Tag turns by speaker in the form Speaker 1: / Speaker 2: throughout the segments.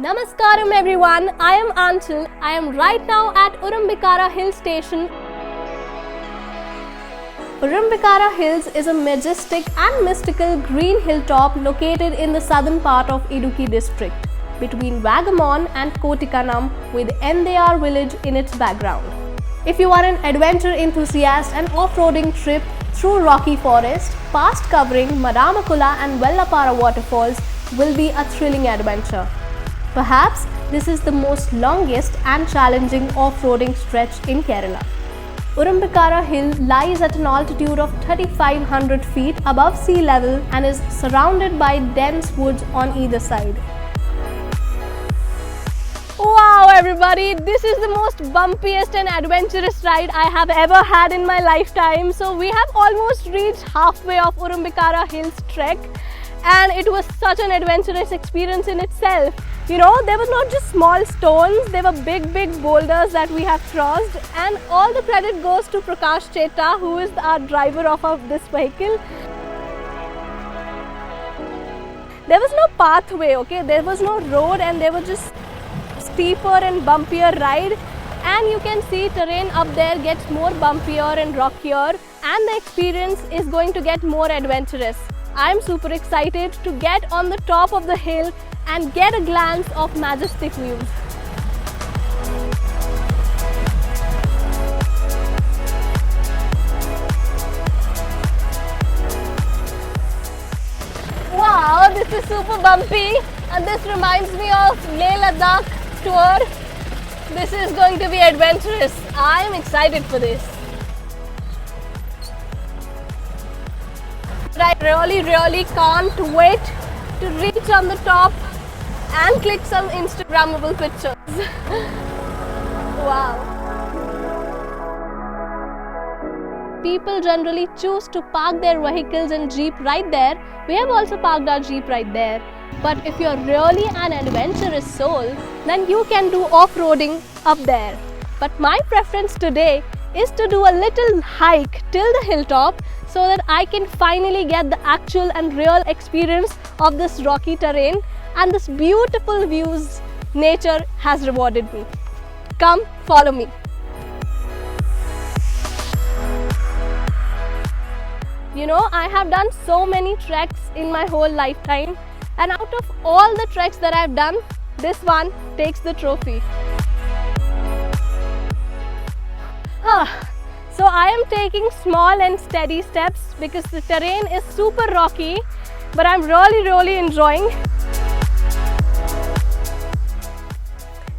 Speaker 1: Namaskaram everyone, I am Anchal. I am right now at Urumbikara Hill Station. Urumbikara Hills is a majestic and mystical green hilltop located in the southern part of Idukki district, between Vagamon and Kotikanam, with Endayar village in its background. If you are an adventure enthusiast, an off-roading trip through rocky forest, past covering Madamakula and Vellapara waterfalls will be a thrilling adventure. Perhaps this is the most longest and challenging off-roading stretch in Kerala. Urumbikara Hill lies at an altitude of 3,500 feet above sea level and is surrounded by dense woods on either side. Wow everybody, this is the most bumpiest and adventurous ride I have ever had in my lifetime. So we have almost reached halfway of Urumbikara Hills trek, and it was such an adventurous experience in itself. You know, there were not just small stones, there were big boulders that we have crossed, and all the credit goes to Prakash Cheta, who is our driver of this vehicle. There was no pathway, okay, there was no road, and there was just steeper and bumpier ride, and you can see terrain up there gets more bumpier and rockier, and the experience is going to get more adventurous. I am super excited to get on the top of the hill and get a glance of majestic views. Wow, this is super bumpy, and this reminds me of Leh Ladakh tour. This is going to be adventurous. I am excited for this. I really can't wait to reach on the top and click some Instagrammable pictures. Wow. People generally choose to park their vehicles and Jeep right there. We have also parked our Jeep right there. But if you're really an adventurous soul, then you can do off-roading up there. But my preference today is to do a little hike till the hilltop so that I can finally get the actual and real experience of this rocky terrain and this beautiful views nature has rewarded me. Come, follow me. You know, I have done so many treks in my whole lifetime, and out of all the treks that I've done, this one takes the trophy. So I am taking small and steady steps because the terrain is super rocky, but I'm really enjoying.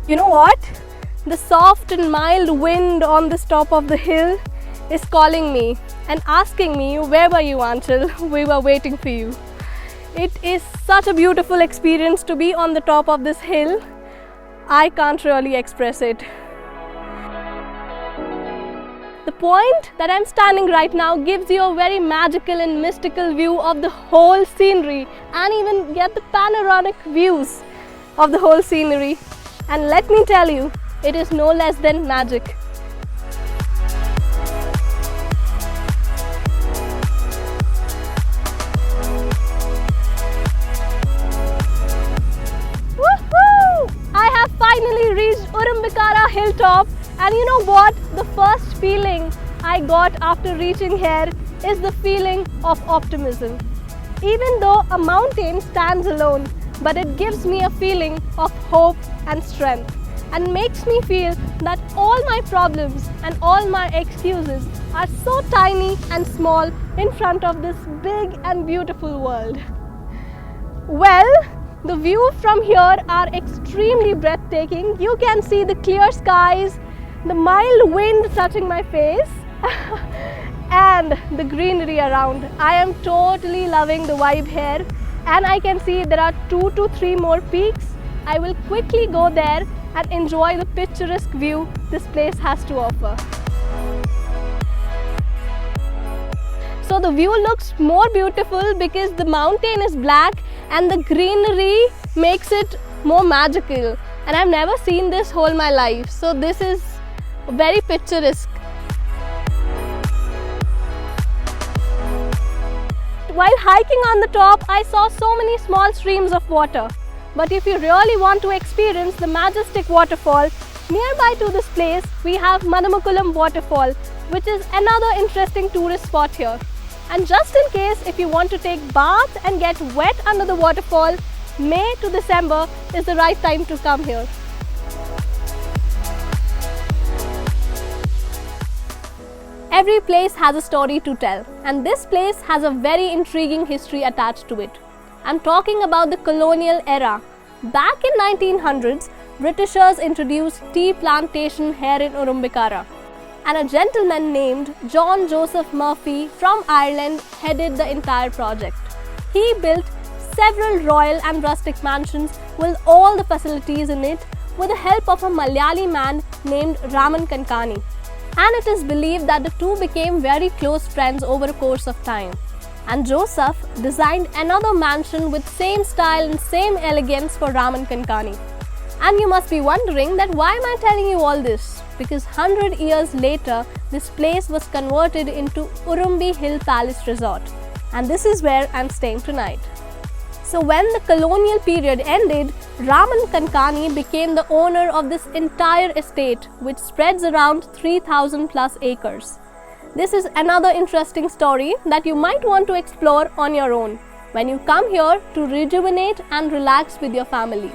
Speaker 1: You know what? The soft and mild wind on this top of the hill is calling me and asking me, where were you, Anchal? We were waiting for you. It is such a beautiful experience to be on the top of this hill. I can't really express it. The point that I'm standing right now gives you a very magical and mystical view of the whole scenery, and even get the panoramic views of the whole scenery. And let me tell you, it is no less than magic. Woohoo! I have finally reached Urumbikara Hilltop. And you know what? The first feeling I got after reaching here is the feeling of optimism. Even though a mountain stands alone, but it gives me a feeling of hope and strength, and makes me feel that all my problems and all my excuses are so tiny and small in front of this big and beautiful world. Well, the views from here are extremely breathtaking. You can see the clear skies, the mild wind touching my face and the greenery around. I am totally loving the vibe here, and I can see there are 2 to 3 more peaks. I will quickly go there and enjoy the picturesque view this place has to offer. So the view looks more beautiful because the mountain is black and the greenery makes it more magical, and I've never seen this whole my life, so this is very picturesque. While hiking on the top, I saw so many small streams of water. But if you really want to experience the majestic waterfall, nearby to this place we have Madamakulam waterfall, which is another interesting tourist spot here. And just in case if you want to take bath and get wet under the waterfall, May to December is the right time to come here. Every place has a story to tell, and this place has a very intriguing history attached to it. I'm talking about the colonial era. Back in 1900s, Britishers introduced tea plantation here in Urumbikara, and a gentleman named John Joseph Murphy from Ireland headed the entire project. He built several royal and rustic mansions with all the facilities in it with the help of a Malayali man named Raman Kankani. And it is believed that the two became very close friends over a course of time. And Joseph designed another mansion with same style and same elegance for Raman Kankani. And you must be wondering that why am I telling you all this? Because 100 years later, this place was converted into Urumbi Hill Palace Resort. And this is where I'm staying tonight. So when the colonial period ended, Raman Kankani became the owner of this entire estate, which spreads around 3,000 plus acres. This is another interesting story that you might want to explore on your own when you come here to rejuvenate and relax with your family.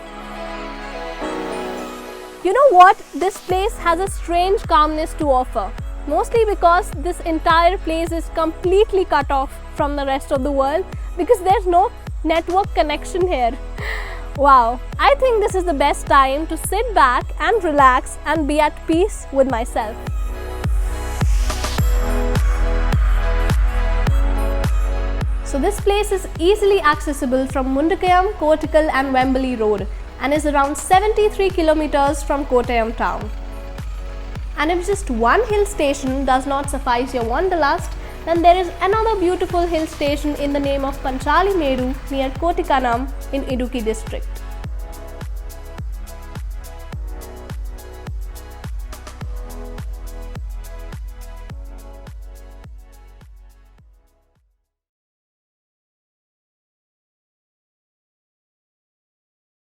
Speaker 1: You know what? This place has a strange calmness to offer, mostly because this entire place is completely cut off from the rest of the world because there's no network connection here. Wow, I think this is the best time to sit back and relax and be at peace with myself. So this place is easily accessible from Mundakayam, Kottakkal and Wembley Road and is around 73 kilometers from Kottayam town. And if just one hill station does not suffice your wanderlust, then there is another beautiful hill station in the name of Panchali Meru near Kotikanam in Idukki district.